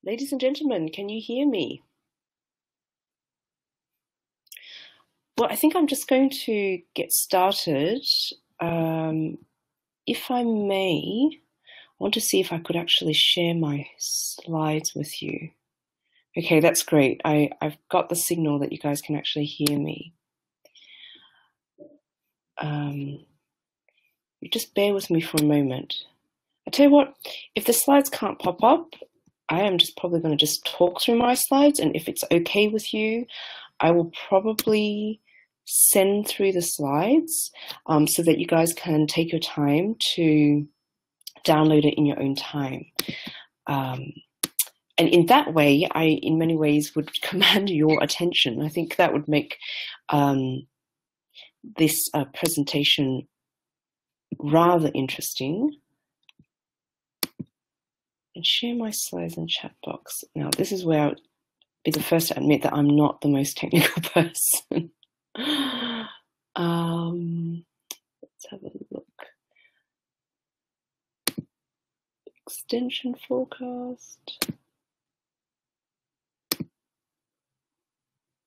Ladies and gentlemen, can you hear me? Well, I think I'm just going to get started. If I may, I want to see if I could actually share my slides with you. Okay, that's great. I've got the signal that you guys can actually hear me. You just bear with me for a moment. I tell you what, if the slides can't pop up, I am just probably going to just talk through my slides, and if it's okay with you, I will probably send through the slides so that you guys can take your time to download it in your own time. And in that way, I, in many ways, would command your attention. I think that would make this presentation rather interesting. And share my slides in chat box. Now, this is where I would be the first to admit that I'm not the most technical person. Let's have a look. Extension forecast.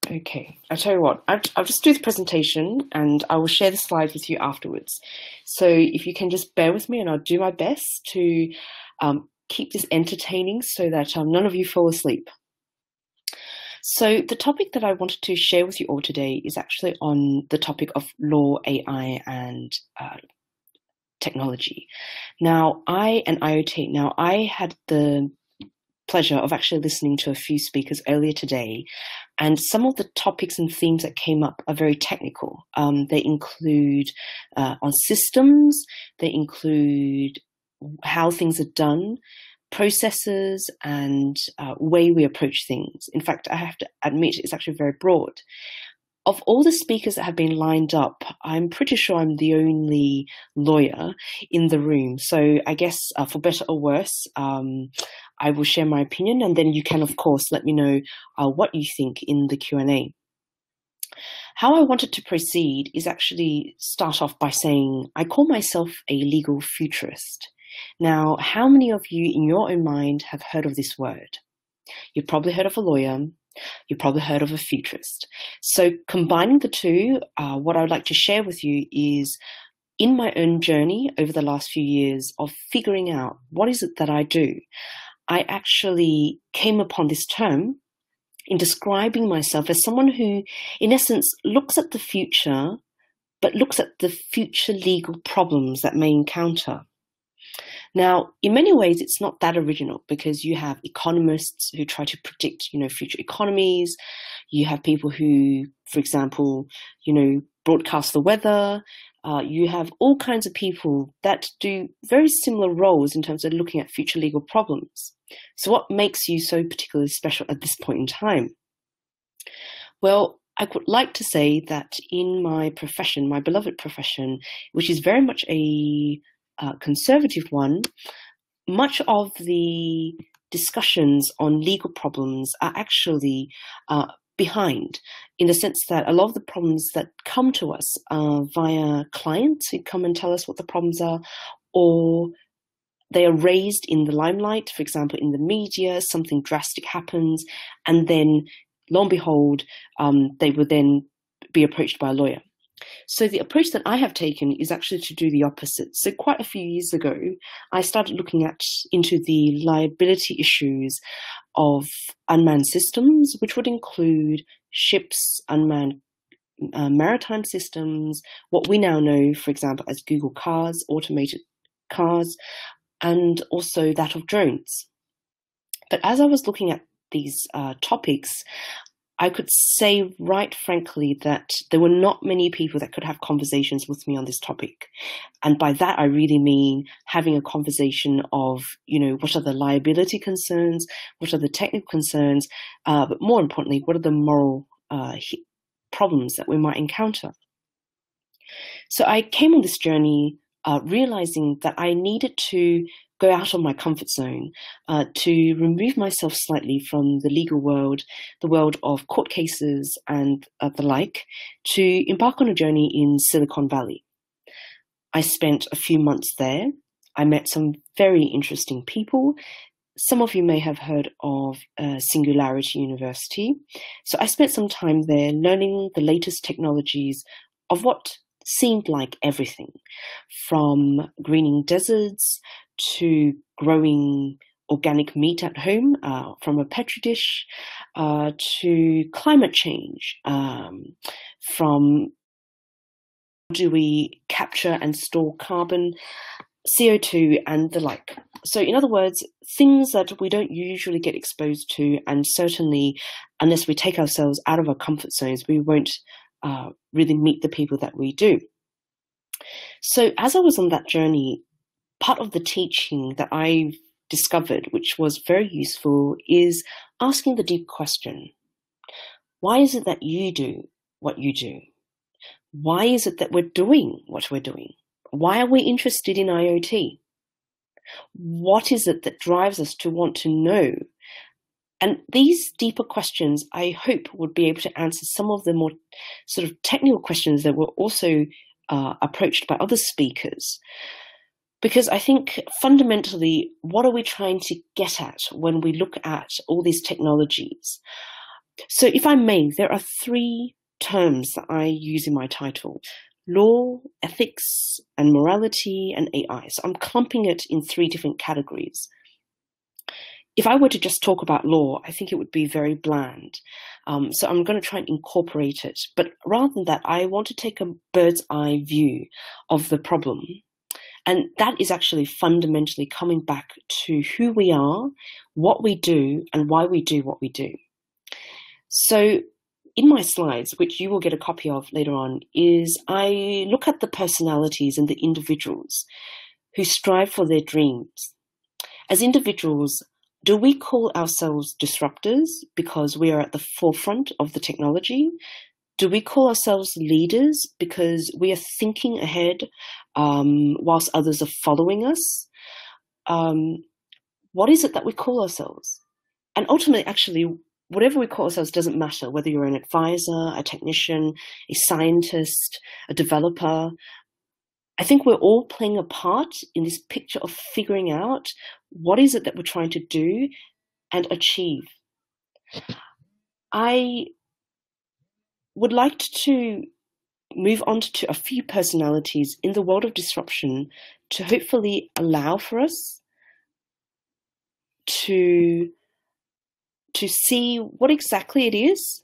Okay, I'll tell you what, I'll just do the presentation and I will share the slides with you afterwards. So if you can just bear with me, and I'll do my best to keep this entertaining so that none of you fall asleep. So the topic that I wanted to share with you all today is actually on the topic of law, AI, and technology. Now, I had the pleasure of actually listening to a few speakers earlier today, and some of the topics and themes that came up are very technical. They include on systems, they include how things are done, processes, and way we approach things. In fact, I have to admit, it's actually very broad. Of all the speakers that have been lined up, I'm pretty sure I'm the only lawyer in the room. So I guess for better or worse, I will share my opinion, and then you can, of course, let me know what you think in the Q&A. How I wanted to proceed is actually start off by saying I call myself a legal futurist. Now, how many of you in your own mind have heard of this word? You've probably heard of a lawyer. You've probably heard of a futurist. So combining the two, what I would like to share with you is in my own journey over the last few years of figuring out what is it that I do, I actually came upon this term in describing myself as someone who, in essence, looks at the future, but looks at the future legal problems that may encounter. Now, in many ways, it's not that original because you have economists who try to predict, future economies. You have people who, for example, broadcast the weather. You have all kinds of people that do very similar roles in terms of looking at future legal problems. So what makes you so particularly special at this point in time? Well, I would like to say that in my profession, my beloved profession, which is very much a conservative one, much of the discussions on legal problems are actually behind, in the sense that a lot of the problems that come to us are via clients who come and tell us what the problems are, or they are raised in the limelight. For example, in the media, something drastic happens, and then lo and behold, they would then be approached by a lawyer. So the approach that I have taken is actually to do the opposite. So quite a few years ago, I started looking into the liability issues of unmanned systems, which would include ships, unmanned maritime systems, what we now know, for example, as Google cars, automated cars, and also that of drones. But as I was looking at these topics, I could say right frankly that there were not many people that could have conversations with me on this topic. And by that, I really mean having a conversation of, what are the liability concerns, what are the technical concerns, but more importantly, what are the moral problems that we might encounter. So I came on this journey realizing that I needed to go out of my comfort zone, to remove myself slightly from the legal world, the world of court cases and the like, to embark on a journey in Silicon Valley. I spent a few months there. I met some very interesting people, some of you may have heard of Singularity University. So I spent some time there learning the latest technologies of what seemed like everything, from greening deserts to growing organic meat at home from a petri dish, to climate change, from do we capture and store carbon, CO2 and the like. So in other words, things that we don't usually get exposed to, and certainly unless we take ourselves out of our comfort zones, we won't really meet the people that we do. So as I was on that journey, part of the teaching that I discovered, which was very useful, is asking the deep question: why is it that you do what you do? Why is it that we're doing what we're doing? Why are we interested in IoT? What is it that drives us to want to know? And these deeper questions, I hope, would be able to answer some of the more sort of technical questions that were also approached by other speakers. Because I think fundamentally, what are we trying to get at when we look at all these technologies? So if I may, there are three terms that I use in my title: law, ethics, and morality, and AI. So I'm clumping it in three different categories. If I were to just talk about law, I think it would be very bland. So I'm going to try and incorporate it. But rather than that, I want to take a bird's eye view of the problem. And that is actually fundamentally coming back to who we are, what we do, and why we do what we do. So in my slides, which you will get a copy of later on, is I look at the personalities and the individuals who strive for their dreams. As individuals, do we call ourselves disruptors because we are at the forefront of the technology? Do we call ourselves leaders because we are thinking ahead whilst others are following us? What is it that we call ourselves? And ultimately, actually, whatever we call ourselves doesn't matter, whether you're an advisor, a technician, a scientist, a developer. I think we're all playing a part in this picture of figuring out what is it that we're trying to do and achieve. I would like to move on to a few personalities in the world of disruption to hopefully allow for us to see what exactly it is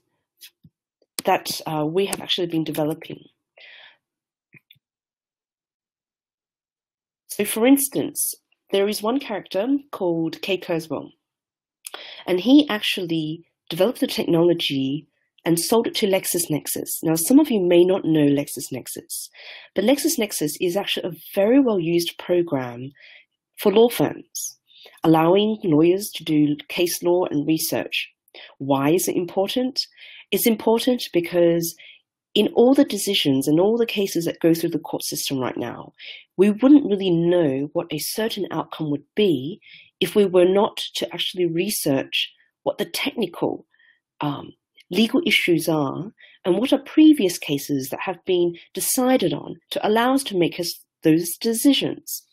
that we have actually been developing. So for instance, there is one character called Kay Kurzweil, and he actually developed the technology and sold it to Lexisnexis. Now, some of you may not know Lexisnexis, but Lexisnexis is actually a very well-used program for law firms, allowing lawyers to do case law and research. Why is it important? It's important because in all the decisions and all the cases that go through the court system right now, we wouldn't really know what a certain outcome would be if we were not to actually research what the technical legal issues are and what are previous cases that have been decided on to allow us to make those decisions.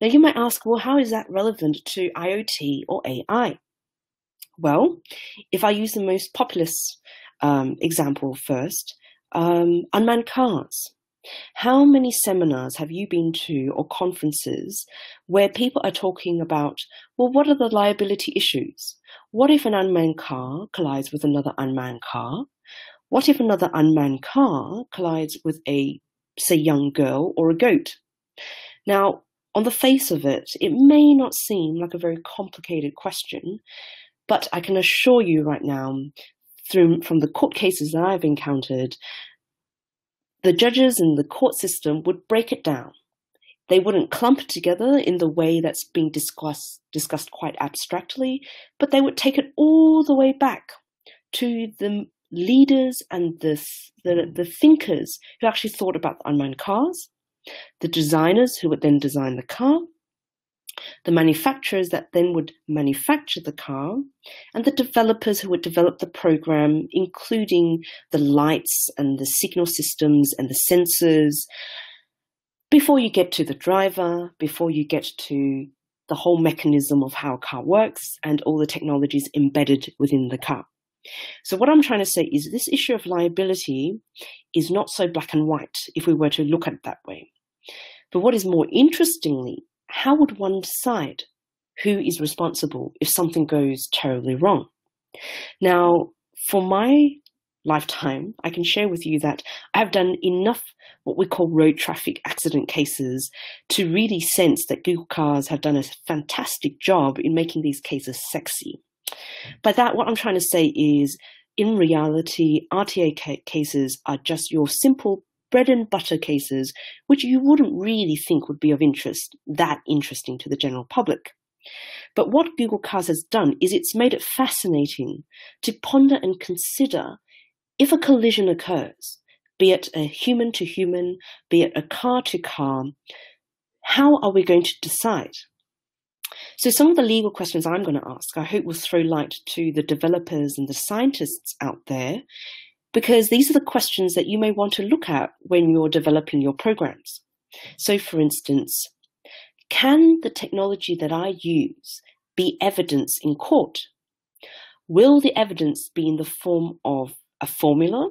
Now you might ask, well, how is that relevant to IoT or AI? Well, if I use the most populous example first, unmanned cars. How many seminars have you been to or conferences where people are talking about, well, what are the liability issues? What if an unmanned car collides with another unmanned car? What if another unmanned car collides with a, say, young girl or a goat? Now, on the face of it, it may not seem like a very complicated question, but I can assure you right now, from the court cases that I've encountered, the judges in the court system would break it down. They wouldn't clump it together in the way that's being discussed quite abstractly, but they would take it all the way back to the leaders and the thinkers who actually thought about the unmanned cars, the designers who would then design the car, the manufacturers that then would manufacture the car, and the developers who would develop the program, including the lights and the signal systems and the sensors, before you get to the driver, before you get to the whole mechanism of how a car works and all the technologies embedded within the car. So what I'm trying to say is this issue of liability is not so black and white if we were to look at it that way. But what is more interestingly, how would one decide who is responsible if something goes terribly wrong? Now, for my lifetime, I can share with you that I've done enough what we call road traffic accident cases to really sense that Google cars have done a fantastic job in making these cases sexy. By that, what I'm trying to say is, in reality, RTA cases are just your simple bread and butter cases, which you wouldn't really think would be of interest, that interesting to the general public. But what Google Cars has done is it's made it fascinating to ponder and consider if a collision occurs, be it a human to human, be it a car to car, how are we going to decide? So some of the legal questions I'm going to ask, I hope will throw light to the developers and the scientists out there, because these are the questions that you may want to look at when you're developing your programs. So for instance, can the technology that I use be evidence in court? Will the evidence be in the form of a formula,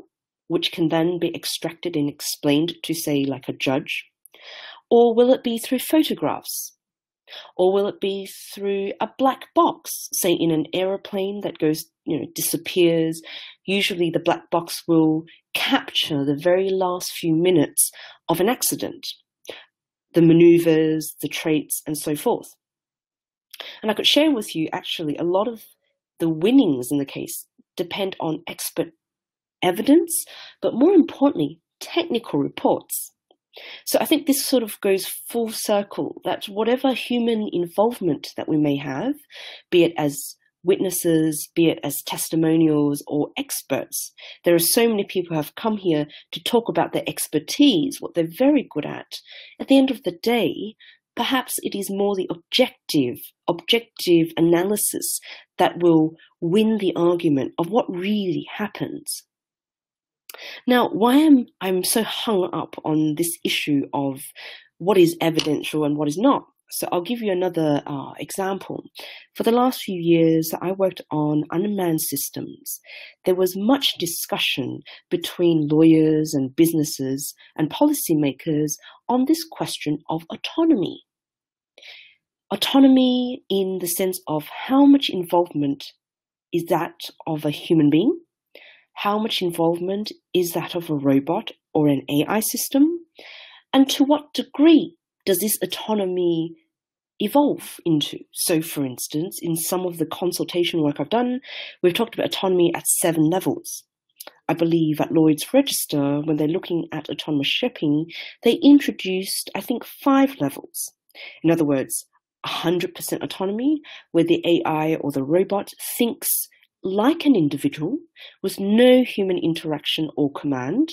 which can then be extracted and explained to, say, like a judge? Or will it be through photographs? Or will it be through a black box, say in an aeroplane that goes, disappears? Usually the black box will capture the very last few minutes of an accident, the maneuvers, the traits, and so forth. And I could share with you, actually, a lot of the winnings in the case depend on expert evidence, but more importantly, technical reports. So I think this sort of goes full circle, that whatever human involvement that we may have, be it as witnesses, be it as testimonials or experts, there are so many people who have come here to talk about their expertise, what they're very good at. At the end of the day, perhaps it is more the objective analysis that will win the argument of what really happens. Now, why am I so hung up on this issue of what is evidential and what is not? So I'll give you another example. For the last few years, I worked on unmanned systems. There was much discussion between lawyers and businesses and policymakers on this question of autonomy. Autonomy in the sense of how much involvement is that of a human being? How much involvement is that of a robot or an AI system? And to what degree does this autonomy evolve into? So, for instance, in some of the consultation work I've done, we've talked about autonomy at 7 levels. I believe at Lloyd's Register, when they're looking at autonomous shipping, they introduced, I think, 5 levels. In other words, 100% autonomy, where the AI or the robot thinks like an individual with no human interaction or command.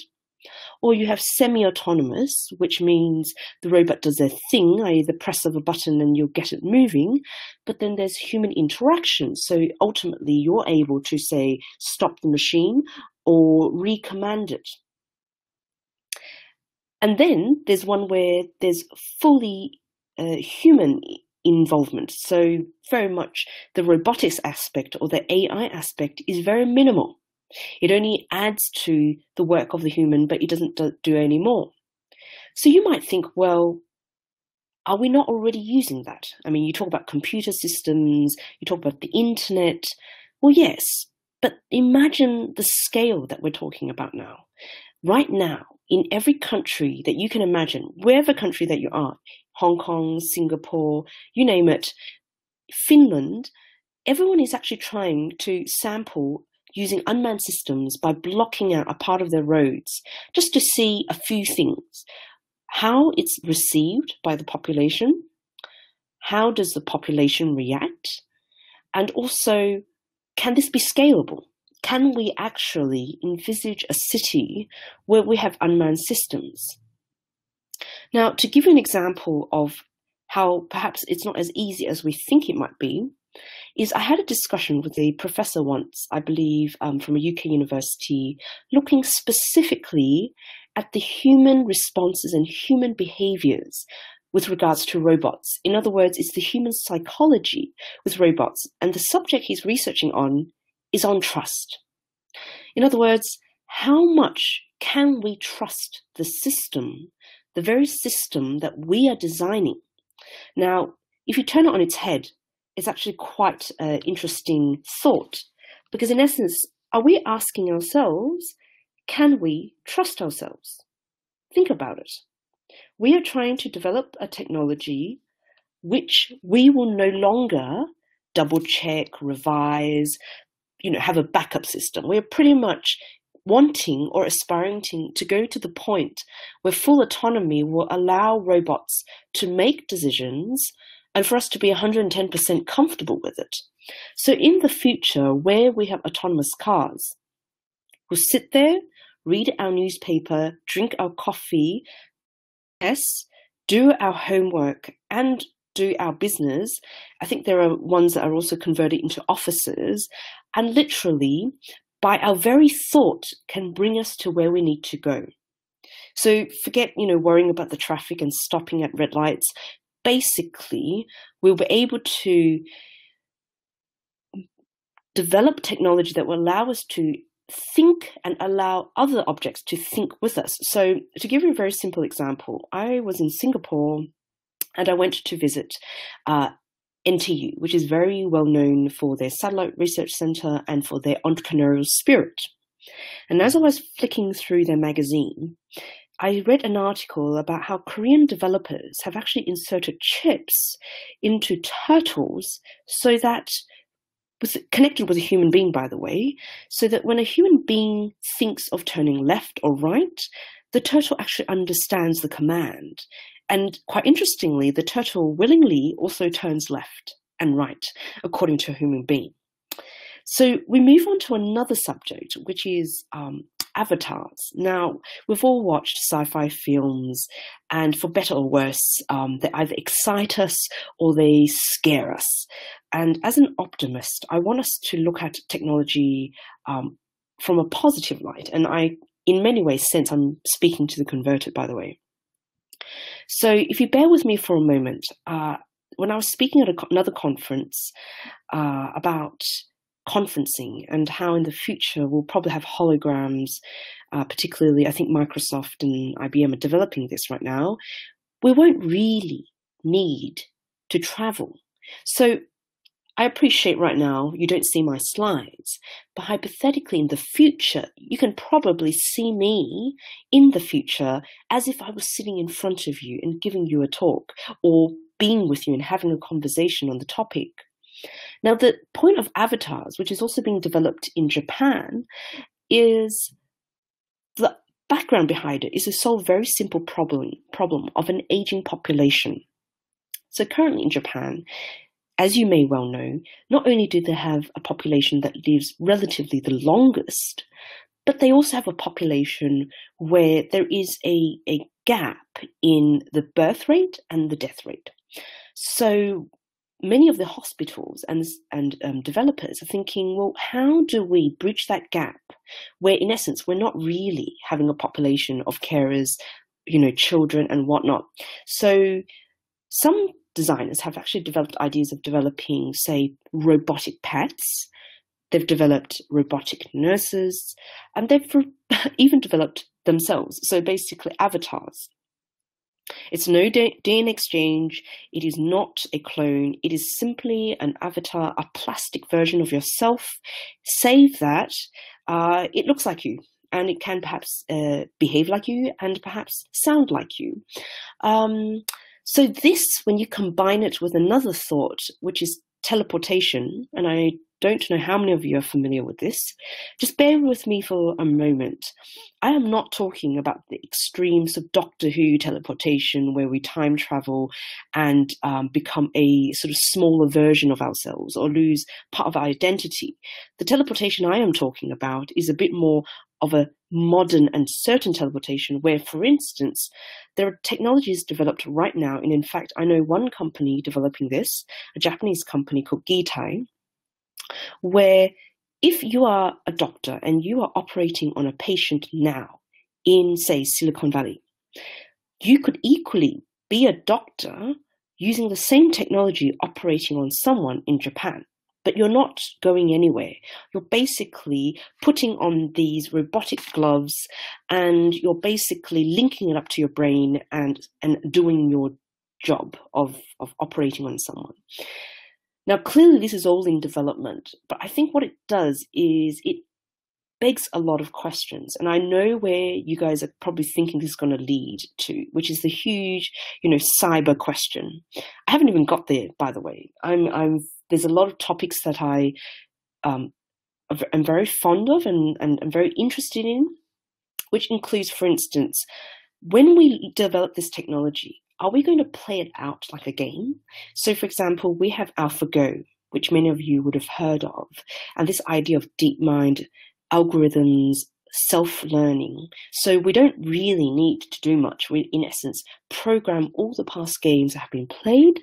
Or you have semi-autonomous, which means the robot does their thing, i.e. the press of a button and you'll get it moving, but then there's human interaction. So ultimately you're able to say, stop the machine or recommand it. And then there's one where there's fully human involvement. So very much the robotics aspect or the AI aspect is very minimal. It only adds to the work of the human, but it doesn't do any more. So you might think, well, are we not already using that? I mean, you talk about computer systems, you talk about the internet. Well, yes, but imagine the scale that we're talking about now. Right now, in every country that you can imagine, wherever country that you are, Hong Kong, Singapore, you name it, Finland, everyone is actually trying to sample using unmanned systems by blocking out a part of their roads, just to see a few things. How it's received by the population, how does the population react, and also, can this be scalable? Can we actually envisage a city where we have unmanned systems? Now, to give you an example of how perhaps it's not as easy as we think it might be, is I had a discussion with a professor once, I believe from a UK university, looking specifically at the human responses and human behaviors with regards to robots. In other words, it's the human psychology with robots, and the subject he's researching on is on trust. In other words, how much can we trust the system, the very system that we are designing? Now, if you turn it on its head, it's actually quite an interesting thought, because in essence, are we asking ourselves, can we trust ourselves? Think about it. We are trying to develop a technology which we will no longer double check, revise, have a backup system. We're pretty much wanting or aspiring to go to the point where full autonomy will allow robots to make decisions and for us to be 110% comfortable with it. So in the future, where we have autonomous cars, we'll sit there, read our newspaper, drink our coffee, yes, do our homework and do our business. I think there are ones that are also converted into offices, and literally by our very thought can bring us to where we need to go. So forget, worrying about the traffic and stopping at red lights. Basically, we'll be able to develop technology that will allow us to think and allow other objects to think with us. So to give you a very simple example, I was in Singapore and I went to visit NTU, which is very well known for their satellite research center and for their entrepreneurial spirit. And as I was flicking through their magazine, I read an article about how Korean developers have actually inserted chips into turtles so that, was connected with a human being, by the way, so that when a human being thinks of turning left or right, the turtle actually understands the command. And quite interestingly, the turtle willingly also turns left and right, according to a human being. So we move on to another subject, which is avatars. Now, we've all watched sci-fi films, and for better or worse, they either excite us or they scare us. And as an optimist, I want us to look at technology from a positive light. And in many ways, I'm speaking to the converted, by the way. So if you bear with me for a moment, when I was speaking at another conference about conferencing and how in the future we'll probably have holograms, particularly I think Microsoft and IBM are developing this right now, we won't really need to travel. So I appreciate right now you don't see my slides, but hypothetically in the future, you can probably see me in the future as if I was sitting in front of you and giving you a talk or being with you and having a conversation on the topic. Now, the point of avatars, which is also being developed in Japan, is the background behind it is to solve a very simple problem of an aging population. So currently in Japan, as you may well know, not only do they have a population that lives relatively the longest, but they also have a population where there is a gap in the birth rate and the death rate. So many of the hospitals and developers are thinking, well, how do we bridge that gap where, in essence, we're not really having a population of carers, children and whatnot. So some designers have actually developed ideas of developing, say, robotic pets. They've developed robotic nurses, and they've even developed themselves. So basically avatars. It's no DNA exchange. It is not a clone. It is simply an avatar, a plastic version of yourself, save that it looks like you. And it can perhaps behave like you and perhaps sound like you. So this, when you combine it with another thought, which is teleportation, and I don't know how many of you are familiar with this, just bear with me for a moment. I am not talking about the extremes of Doctor Who teleportation, where we time travel and become a sort of smaller version of ourselves or lose part of our identity. The teleportation I am talking about is a bit more of a modern and certain teleportation where, for instance, there are technologies developed right now. And in fact, I know one company developing this, a Japanese company called Gitai, where if you are a doctor and you are operating on a patient now in, say, Silicon Valley, you could equally be a doctor using the same technology operating on someone in Japan. But you're not going anywhere. You're basically putting on these robotic gloves and you're basically linking it up to your brain and doing your job of operating on someone. Now, clearly this is all in development, but I think what it does is it begs a lot of questions. And I know where you guys are probably thinking this is going to lead to, which is the huge, cyber question. I haven't even got there, by the way. There's a lot of topics that I am very fond of and I'm very interested in, which includes, for instance, when we develop this technology, are we going to play it out like a game? So, for example, we have AlphaGo, which many of you would have heard of, and this idea of DeepMind, algorithms, self-learning. So we don't really need to do much. We, in essence, program all the past games that have been played,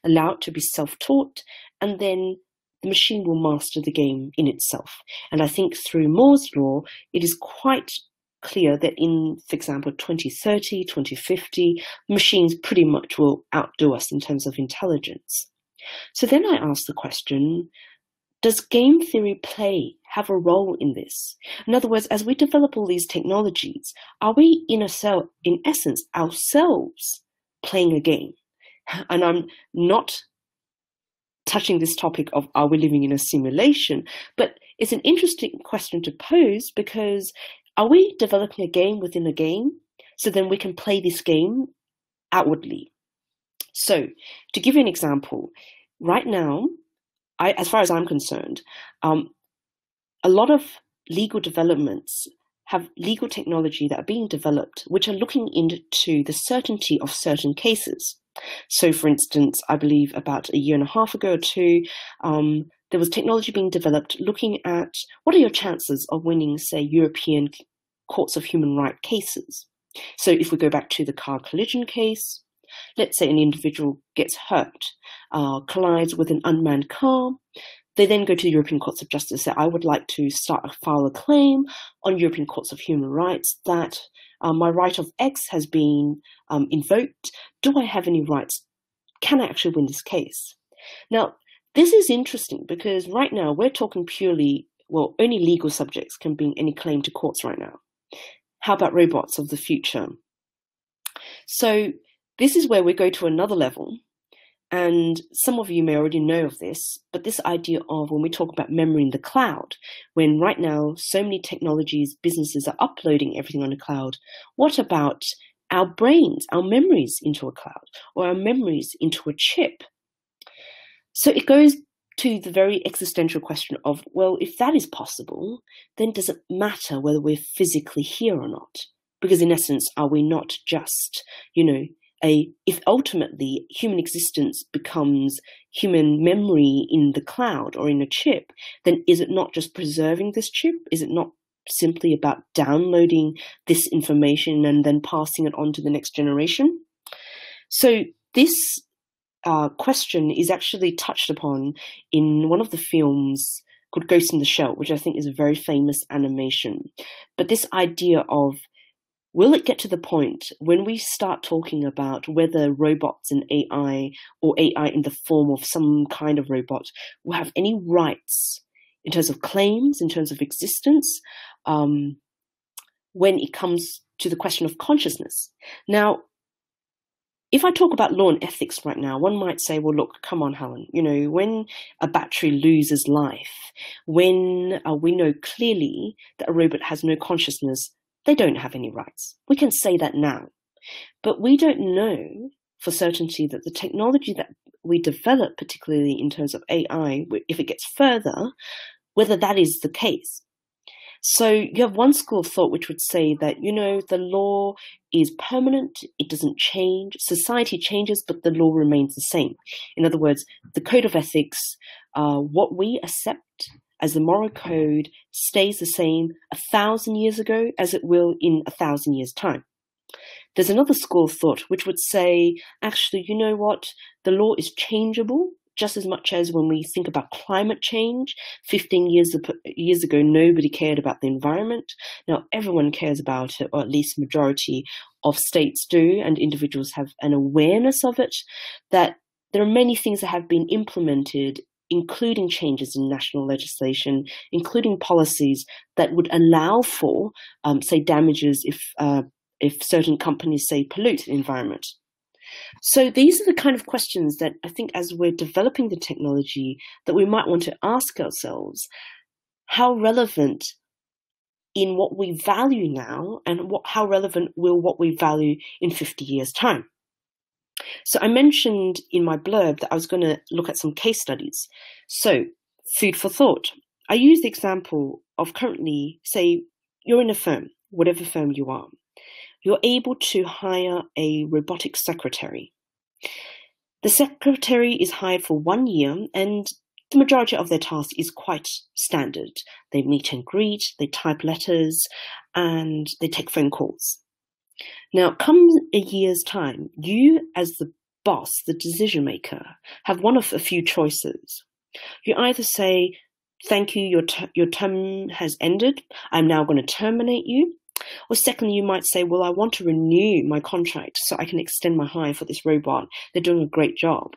allow it to be self-taught, and then the machine will master the game in itself. And I think through Moore's law, it is quite clear that in, for example, 2030, 2050, machines pretty much will outdo us in terms of intelligence. So then I ask the question, does game theory play have a role in this? In other words, as we develop all these technologies, are we in essence ourselves playing a game? And I'm not touching this topic of are we living in a simulation, but it's an interesting question to pose because are we developing a game within a game so then we can play this game outwardly? So to give you an example, right now, as far as I'm concerned, a lot of legal developments have legal technology that are being developed, which are looking into the certainty of certain cases. So, for instance, I believe about a year and a half ago or two, there was technology being developed looking at what are your chances of winning, say, European courts of human rights cases. So if we go back to the car collision case, let's say an individual gets hurt, collides with an unmanned car. They then go to the European Courts of Justice and say, I would like to file a claim on European Courts of Human Rights that my right of X has been invoked. Do I have any rights? Can I actually win this case? Now, this is interesting because right now we're talking purely, only legal subjects can bring any claim to courts right now. How about robots of the future? So this is where we go to another level. And some of you may already know of this, but this idea of when we talk about memory in the cloud, when right now so many technologies, businesses are uploading everything on the cloud, what about our brains, our memories into a cloud, or our memories into a chip? So it goes to the very existential question of, well, if that is possible, then does it matter whether we're physically here or not? Because in essence, are we not just, if ultimately human existence becomes human memory in the cloud or in a chip, then is it not just preserving this chip? Is it not simply about downloading this information and then passing it on to the next generation? So this question is actually touched upon in one of the films called Ghost in the Shell, which I think is a very famous animation. But this idea of, will it get to the point when we start talking about whether robots and AI, or AI in the form of some kind of robot, will have any rights in terms of claims, in terms of existence, when it comes to the question of consciousness? Now, if I talk about law and ethics right now, one might say, well, look, come on, Helen, when a battery loses life, when we know clearly that a robot has no consciousness, they don't have any rights. We can say that now. But we don't know for certainty that the technology that we develop, particularly in terms of AI, if it gets further, whether that is the case. So you have one school of thought which would say that, the law is permanent, it doesn't change, society changes, but the law remains the same. In other words, the code of ethics, what we accept as the moral code stays the same 1,000 years ago as it will in 1,000 years' time. There's another school of thought which would say, actually, you know what? The law is changeable. just as much as when we think about climate change. 15 years ago, nobody cared about the environment. Now everyone cares about it, or at least majority of states do, and individuals have an awareness of it, that there are many things that have been implemented, including changes in national legislation, including policies that would allow for, say, damages if certain companies, say, pollute the environment. So these are the kind of questions that I think as we're developing the technology that we might want to ask ourselves: how relevant in what we value now, and how relevant will what we value in 50 years' time? So I mentioned in my blurb that I was going to look at some case studies. So food for thought. I use the example of currently, say, you're in a firm, whatever firm you are. You're able to hire a robotic secretary. The secretary is hired for 1 year, and the majority of their task is quite standard. They meet and greet, they type letters, and they take phone calls. Now, come a year's time, you as the boss, the decision maker, have one of a few choices. You either say, thank you, your term has ended, I'm now going to terminate you. Or secondly, you might say, well, I want to renew my contract so I can extend my hire for this robot. They're doing a great job.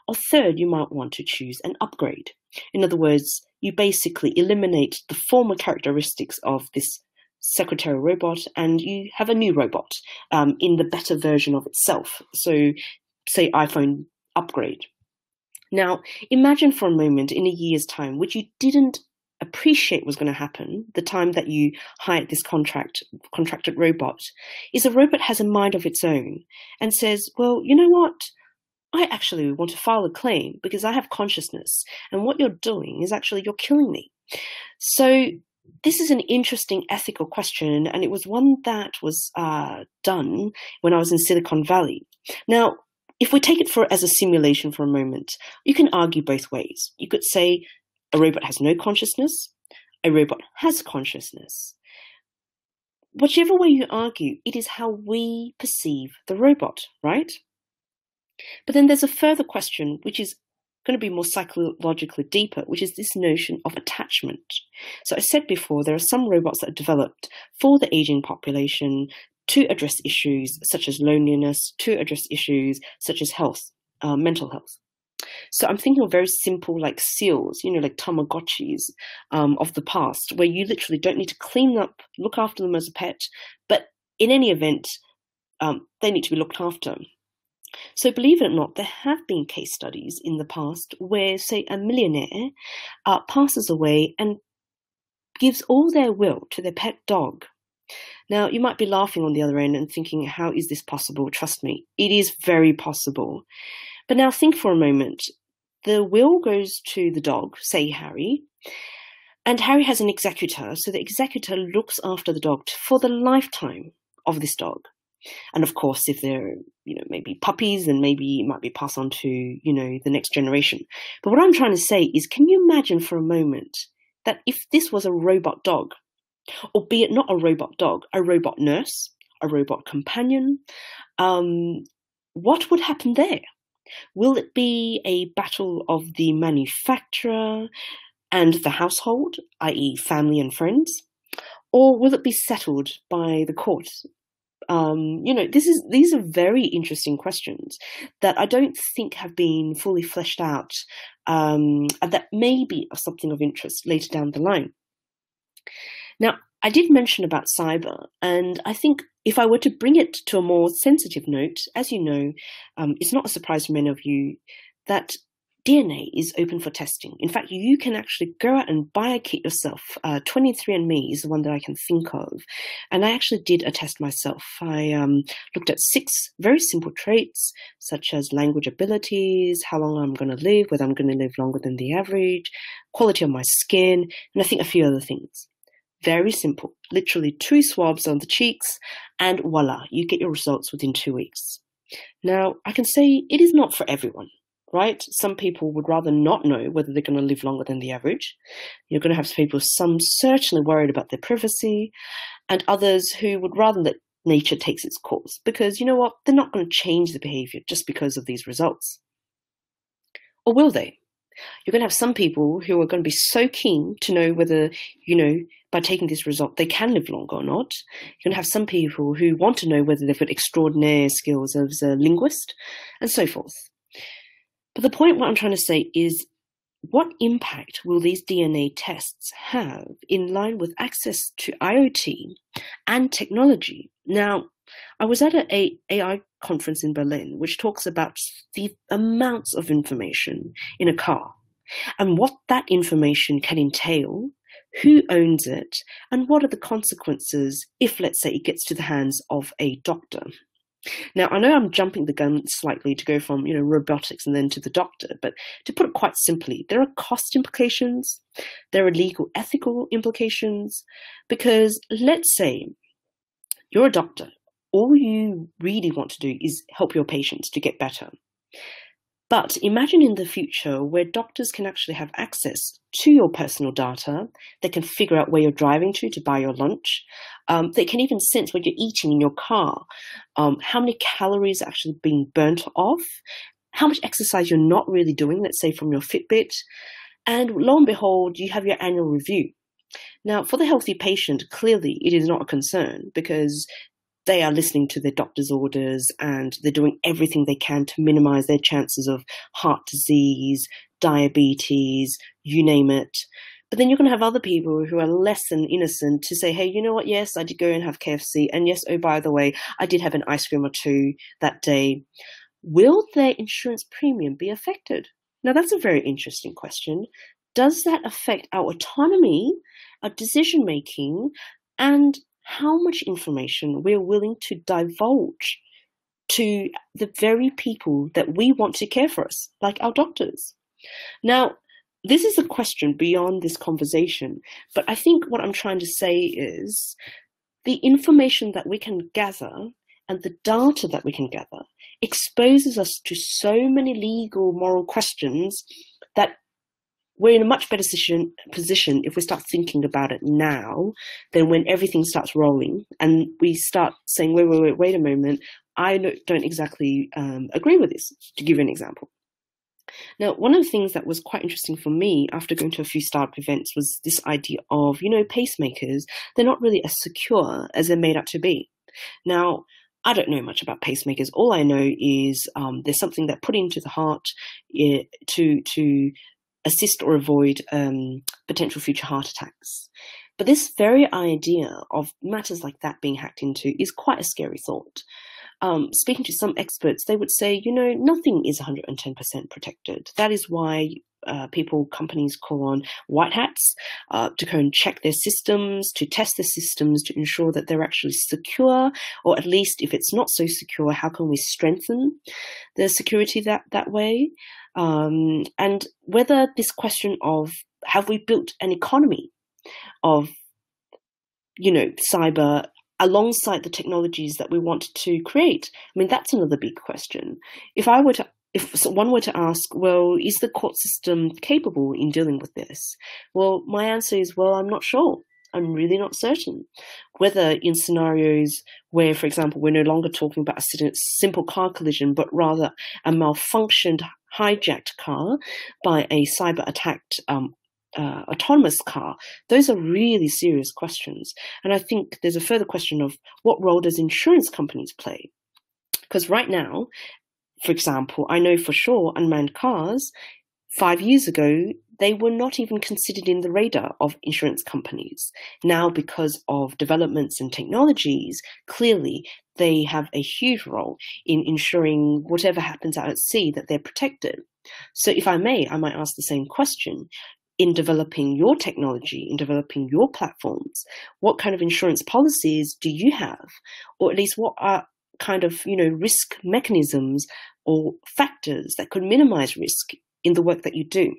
Or third, you might want to choose an upgrade. In other words, you basically eliminate the former characteristics of this secretary robot and you have a new robot in the better version of itself. So say iPhone upgrade. Now, imagine for a moment in a year's time, which you didn't appreciate was going to happen, the time that you hired this contracted robot, is a robot has a mind of its own and says, well, you know what? I actually want to file a claim because I have consciousness, and what you're doing is actually you're killing me. So this is an interesting ethical question, and it was one that was done when I was in Silicon Valley. Now, if we take it as a simulation for a moment, you can argue both ways. You could say a robot has no consciousness, a robot has consciousness. Whichever way you argue, it is how we perceive the robot, right? But then there's a further question, which is going to be more psychologically deeper, which is this notion of attachment. So I said before, there are some robots that are developed for the aging population to address issues such as loneliness, to address issues such as health, mental health. So I'm thinking of very simple, like seals, like Tamagotchis of the past, where you literally don't need to clean up, look after them as a pet, but in any event, they need to be looked after. So believe it or not, there have been case studies in the past where, say, a millionaire passes away and gives all their will to their pet dog. Now, you might be laughing on the other end and thinking, how is this possible? Trust me, it is very possible. But now think for a moment. The will goes to the dog, say Harry, and Harry has an executor. So the executor looks after the dog for the lifetime of this dog. And of course, if they're, maybe puppies, then maybe it might be passed on to, the next generation. But what I'm trying to say is, can you imagine for a moment that if this was a robot dog, or be it not a robot dog, a robot nurse, a robot companion, what would happen there? Will it be a battle of the manufacturer and the household, i.e. family and friends? Or will it be settled by the court? These are very interesting questions that I don't think have been fully fleshed out, and that may be something of interest later down the line. Now, I did mention about cyber, and I think if I were to bring it to a more sensitive note, as you know, it's not a surprise to many of you that DNA is open for testing. In fact, you can actually go out and buy a kit yourself. 23andMe is the one that I can think of. And I actually did a test myself. I looked at 6 very simple traits, such as language abilities, how long I'm going to live, whether I'm going to live longer than the average, quality of my skin, and I think a few other things. Very simple. Literally 2 swabs on the cheeks, and voila, you get your results within 2 weeks. Now, I can say it is not for everyone. Right? Some people would rather not know whether they're going to live longer than the average. You're going to have people, some certainly worried about their privacy, and others who would rather let nature takes its course because, you know what, they're not going to change the behavior just because of these results. Or will they? You're going to have some people who are going to be so keen to know whether, by taking this result, they can live longer or not. You're going to have some people who want to know whether they've got extraordinary skills as a linguist, and so forth. But the point what I'm trying to say is, what impact will these DNA tests have in line with access to IoT and technology? Now, I was at an AI conference in Berlin, which talks about the amounts of information in a car and what that information can entail, who owns it, and what are the consequences if, let's say, it gets to the hands of a doctor. Now, I know I'm jumping the gun slightly to go from, robotics and then to the doctor, but to put it quite simply, there are cost implications, there are legal, ethical implications, because let's say you're a doctor. All you really want to do is help your patients to get better. But imagine in the future where doctors can actually have access to your personal data. They can figure out where you're driving to buy your lunch. They can even sense what you're eating in your car, how many calories are actually being burnt off, how much exercise you're not really doing, let's say from your Fitbit. And lo and behold, you have your annual review. Now, for the healthy patient, clearly it is not a concern because they are listening to their doctor's orders and they're doing everything they can to minimize their chances of heart disease, diabetes, you name it. But then you're going to have other people who are less than innocent to say, hey, you know what? Yes, I did go and have KFC. And yes, oh, by the way, I did have an ice cream or two that day. Will their insurance premium be affected? Now, that's a very interesting question. Does that affect our autonomy, our decision-making, and how much information we're willing to divulge to the very people that we want to care for us, like our doctors? Now, this is a question beyond this conversation, but I think what I'm trying to say is the information that we can gather and the data that we can gather exposes us to so many legal, moral questions that we're in a much better position if we start thinking about it now than when everything starts rolling and we start saying, wait a moment, I don't exactly agree with this, to give you an example. Now, one of the things that was quite interesting for me after going to a few startup events was this idea of, pacemakers, they're not really as secure as they're made out to be. Now, I don't know much about pacemakers. All I know is there's something that put into the heart to assist or avoid potential future heart attacks. But this very idea of matters like that being hacked into is quite a scary thought. Speaking to some experts, they would say, nothing is 110% protected. That is why companies call on white hats to go and check their systems, to test their systems, to ensure that they're actually secure, or at least if it's not so secure, how can we strengthen the security that way? And whether this question of have we built an economy of, cyber alongside the technologies that we want to create? I mean, that's another big question. If one were to ask, well, is the court system capable in dealing with this? Well, my answer is, well, I'm not sure. I'm really not certain whether in scenarios where, for example, we're no longer talking about a simple car collision, but rather a malfunctioned, hijacked car by a cyber-attacked autonomous car, those are really serious questions. And I think there's a further question of what role does insurance companies play? Because right now, for example, I know for sure unmanned cars, 5 years ago, they were not even considered in the radar of insurance companies. Now, because of developments and technologies, clearly they have a huge role in ensuring whatever happens out at sea, that they're protected. So if I may, I might ask the same question. In developing your technology, in developing your platforms, what kind of insurance policies do you have? Or at least what are kind of, risk mechanisms or factors that could minimize risk in the work that you do?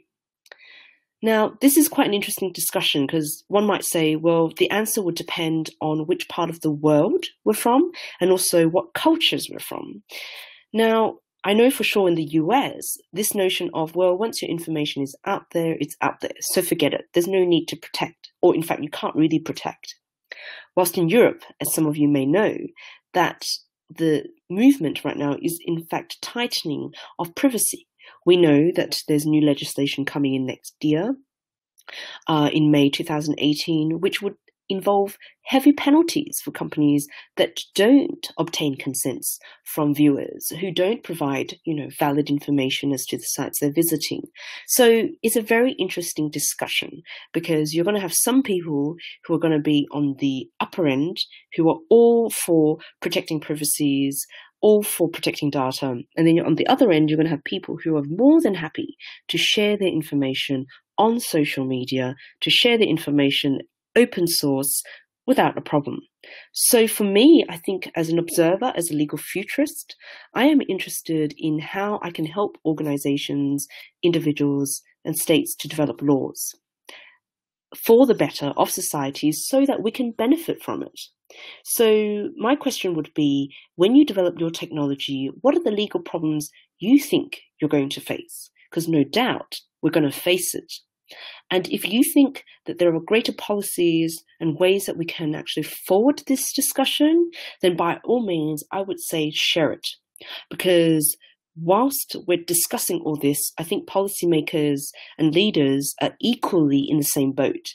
Now, this is quite an interesting discussion because one might say, well, the answer would depend on which part of the world we're from and also what cultures we're from. Now, I know for sure in the US, this notion of, well, once your information is out there, it's out there. So forget it. There's no need to protect, or in fact, you can't really protect. Whilst in Europe, as some of you may know, that the movement right now is in fact tightening of privacy, We know that there's new legislation coming in next year, in May 2018, which would involve heavy penalties for companies that don't obtain consents from viewers, who don't provide, valid information as to the sites they're visiting. So it's a very interesting discussion, because you're going to have some people who are going to be on the upper end, who are all for protecting privacies, all for protecting data. And then on the other end, you're going to have people who are more than happy to share their information on social media, to share the information open source without a problem. So for me, I think as an observer, as a legal futurist, I am interested in how I can help organizations, individuals, and states to develop laws for the better of societies so that we can benefit from it. So my question would be, when you develop your technology, what are the legal problems you think you're going to face? Because no doubt we're going to face it. And if you think that there are greater policies and ways that we can actually forward this discussion, then by all means, I would say share it. Because whilst we're discussing all this, I think policymakers and leaders are equally in the same boat.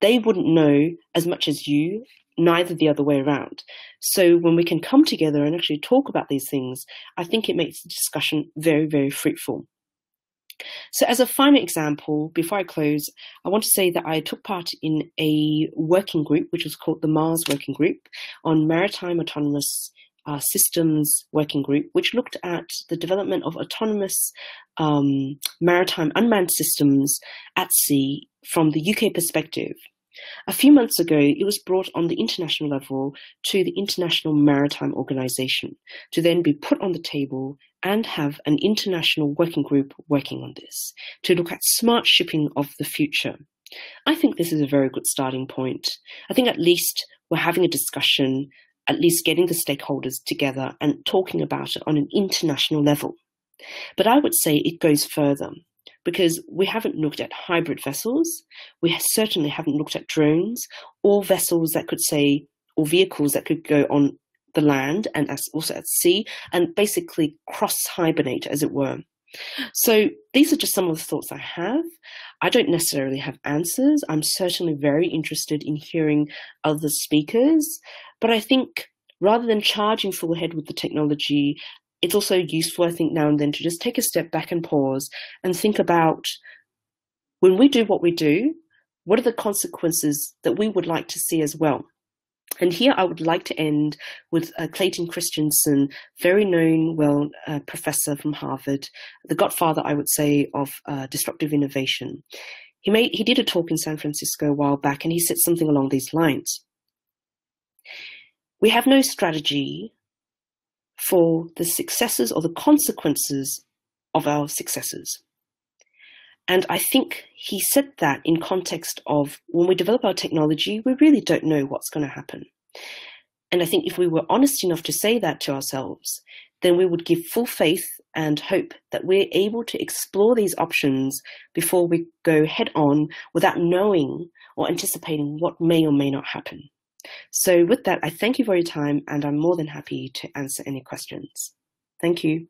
They wouldn't know as much as you, neither the other way around. So when we can come together and actually talk about these things, I think it makes the discussion very, very fruitful. So as a final example, before I close, I want to say that I took part in a working group, which was called the Mars Working Group, on Maritime Autonomous Systems Working Group, which looked at the development of autonomous maritime unmanned systems at sea from the UK perspective. A few months ago, it was brought on the international level to the International Maritime Organization to then be put on the table and have an international working group working on this to look at smart shipping of the future. I think this is a very good starting point. I think at least we're having a discussion, at least getting the stakeholders together and talking about it on an international level. But I would say it goes further, because we haven't looked at hybrid vessels. We certainly haven't looked at drones or vessels that could say, or vehicles that could go on the land and also at sea and basically cross-hibernate, as it were. So these are just some of the thoughts I have. I don't necessarily have answers. I'm certainly very interested in hearing other speakers, but I think rather than charging full ahead with the technology, it's also useful, I think, now and then to just take a step back and pause and think about, when we do what we do, what are the consequences that we would like to see as well? And here I would like to end with Clayton Christensen, very known, professor from Harvard, the godfather, I would say, of disruptive innovation. He did a talk in San Francisco a while back, and he said something along these lines. We have no strategy for the successes or the consequences of our successes. And I think he said that in context of, when we develop our technology, we really don't know what's going to happen. And I think if we were honest enough to say that to ourselves, then we would give full faith and hope that we're able to explore these options before we go head on without knowing or anticipating what may or may not happen. So with that, I thank you for your time, and I'm more than happy to answer any questions. Thank you.